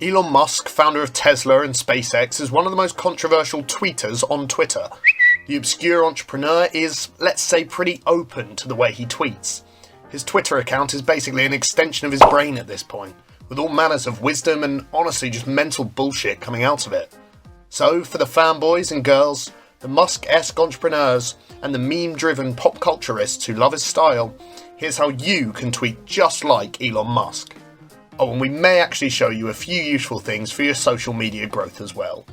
Elon Musk, founder of Tesla and SpaceX, is one of the most controversial tweeters on Twitter. The obscure entrepreneur is, let's say, pretty open to the way he tweets. His Twitter account is basically an extension of his brain at this point, with all manners of wisdom and honestly just mental bullshit coming out of it. So, for the fanboys and girls, the Musk-esque entrepreneurs, and the meme-driven pop culturists who love his style, here's how you can tweet just like Elon Musk. Oh, and we may actually show you a few useful things for your social media growth as well.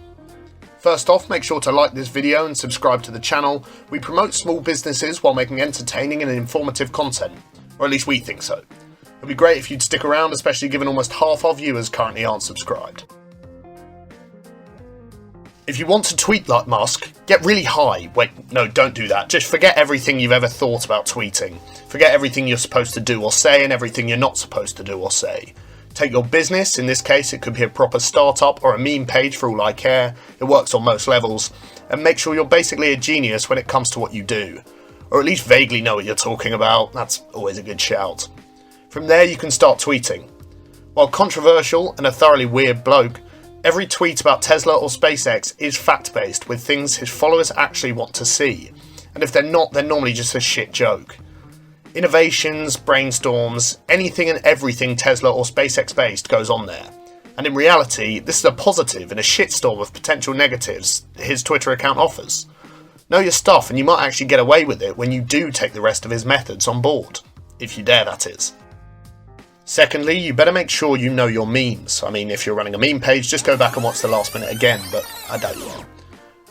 First off, make sure to like this video and subscribe to the channel. We promote small businesses while making entertaining and informative content, or at least we think so. It'd be great if you'd stick around, especially given almost half our viewers currently aren't subscribed. If you want to tweet like Musk, get really high. Wait, no, don't do that. Just forget everything you've ever thought about tweeting. Forget everything you're supposed to do or say and everything you're not supposed to do or say. Take your business, in this case it could be a proper startup or a meme page for all I care, it works on most levels, and make sure you're basically a genius when it comes to what you do. Or at least vaguely know what you're talking about, that's always a good shout. From there you can start tweeting. While controversial and a thoroughly weird bloke, every tweet about Tesla or SpaceX is fact-based with things his followers actually want to see, and if they're not, they're normally just a shit joke. Innovations, brainstorms, anything and everything Tesla or SpaceX based goes on there. And in reality, this is a positive and a shitstorm of potential negatives his Twitter account offers. Know your stuff and you might actually get away with it when you do take the rest of his methods on board. If you dare, that is. Secondly, you better make sure you know your memes. I mean, if you're running a meme page, just go back and watch the last minute again, but I doubt you are.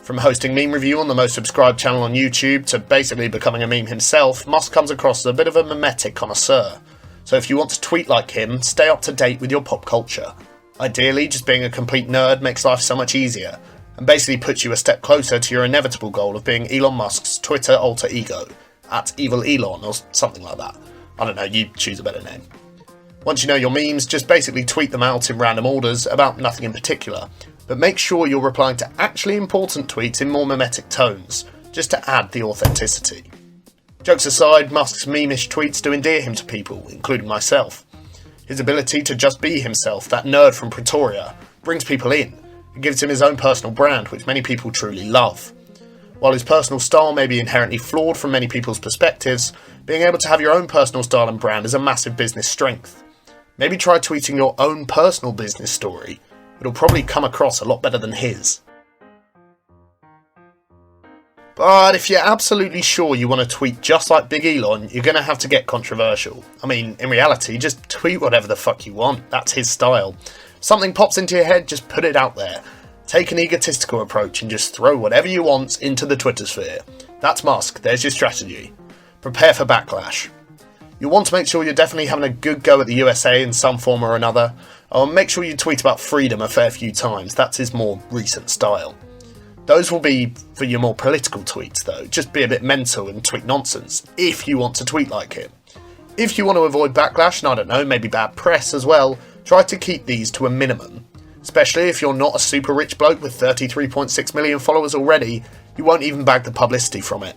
From hosting Meme Review on the most subscribed channel on YouTube to basically becoming a meme himself, Musk comes across as a bit of a memetic connoisseur. So if you want to tweet like him, stay up to date with your pop culture. Ideally, just being a complete nerd makes life so much easier, and basically puts you a step closer to your inevitable goal of being Elon Musk's Twitter alter ego, at Evil Elon or something like that. I don't know, you choose a better name. Once you know your memes, just basically tweet them out in random orders about nothing in particular, but make sure you're replying to actually important tweets in more memetic tones, just to add the authenticity. Jokes aside, Musk's meme-ish tweets do endear him to people, including myself. His ability to just be himself, that nerd from Pretoria, brings people in. It gives him his own personal brand, which many people truly love. While his personal style may be inherently flawed from many people's perspectives, being able to have your own personal style and brand is a massive business strength. Maybe try tweeting your own personal business story. It'll probably come across a lot better than his. But if you're absolutely sure you want to tweet just like Big Elon, you're going to have to get controversial. I mean, in reality, just tweet whatever the fuck you want. That's his style. If something pops into your head, just put it out there. Take an egotistical approach and just throw whatever you want into the Twitter sphere. That's Musk, there's your strategy. Prepare for backlash. You'll want to make sure you're definitely having a good go at the USA in some form or another. Make sure you tweet about freedom a fair few times, that's his more recent style. Those will be for your more political tweets though, just be a bit mental and tweet nonsense, if you want to tweet like him. If you want to avoid backlash and I don't know, maybe bad press as well, try to keep these to a minimum. Especially if you're not a super rich bloke with 33.6 million followers already, you won't even bag the publicity from it.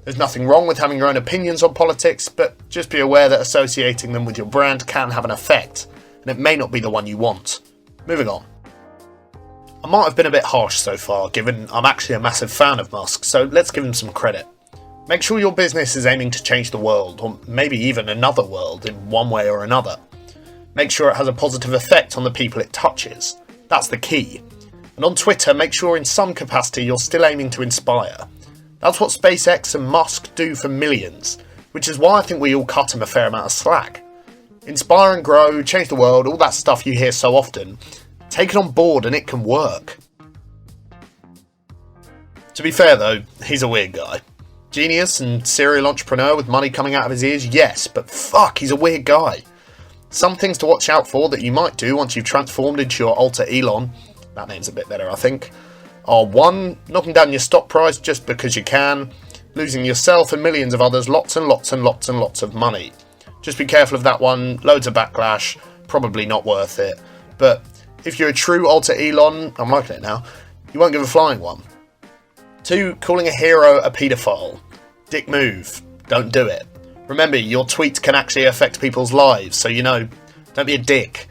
There's nothing wrong with having your own opinions on politics, but just be aware that associating them with your brand can have an effect, and it may not be the one you want. Moving on. I might have been a bit harsh so far, given I'm actually a massive fan of Musk, so let's give him some credit. Make sure your business is aiming to change the world, or maybe even another world in one way or another. Make sure it has a positive effect on the people it touches. That's the key. And on Twitter, make sure in some capacity you're still aiming to inspire. That's what SpaceX and Musk do for millions, which is why I think we all cut him a fair amount of slack. Inspire and grow, change the world, all that stuff you hear so often. Take it on board and it can work. To be fair though, he's a weird guy. Genius and serial entrepreneur with money coming out of his ears, yes, but fuck, he's a weird guy. Some things to watch out for that you might do once you've transformed into your alter Elon, that name's a bit better I think, are 1. Knocking down your stock price just because you can, losing yourself and millions of others lots and lots and lots and lots of money. Just be careful of that one, loads of backlash, probably not worth it. But if you're a true alter Elon, I'm liking it now, you won't give a flying one. 2. Calling a hero a paedophile. Dick move, don't do it. Remember, your tweets can actually affect people's lives, so don't be a dick.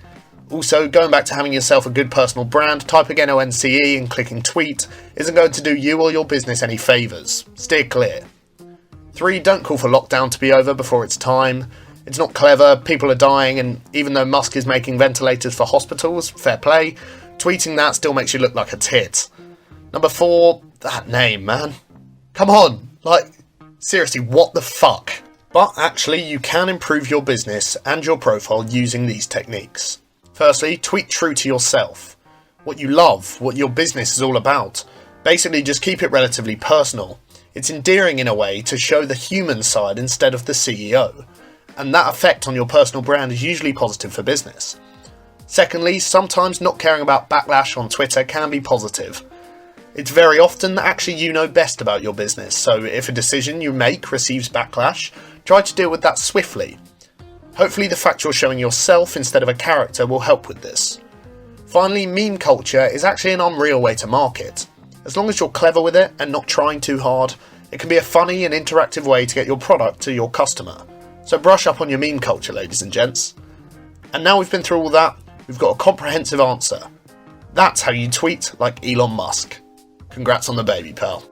Also, going back to having yourself a good personal brand, typing NONCE and clicking tweet isn't going to do you or your business any favours. Steer clear. 3. Don't call for lockdown to be over before it's time. It's not clever, people are dying, and even though Musk is making ventilators for hospitals, fair play, tweeting that still makes you look like a tit. Number 4, that name, man. Come on, seriously, what the fuck? But actually, you can improve your business and your profile using these techniques. Firstly, tweet true to yourself. What you love, what your business is all about. Basically, just keep it relatively personal. It's endearing in a way to show the human side instead of the CEO. And that effect on your personal brand is usually positive for business. Secondly, sometimes not caring about backlash on Twitter can be positive. It's very often that actually you know best about your business, so if a decision you make receives backlash, try to deal with that swiftly. Hopefully the fact you're showing yourself instead of a character will help with this. Finally, meme culture is actually an unreal way to market. As long as you're clever with it and not trying too hard, it can be a funny and interactive way to get your product to your customer. So brush up on your meme culture, ladies and gents. And now we've been through all that, we've got a comprehensive answer. That's how you tweet like Elon Musk. Congrats on the baby, pal.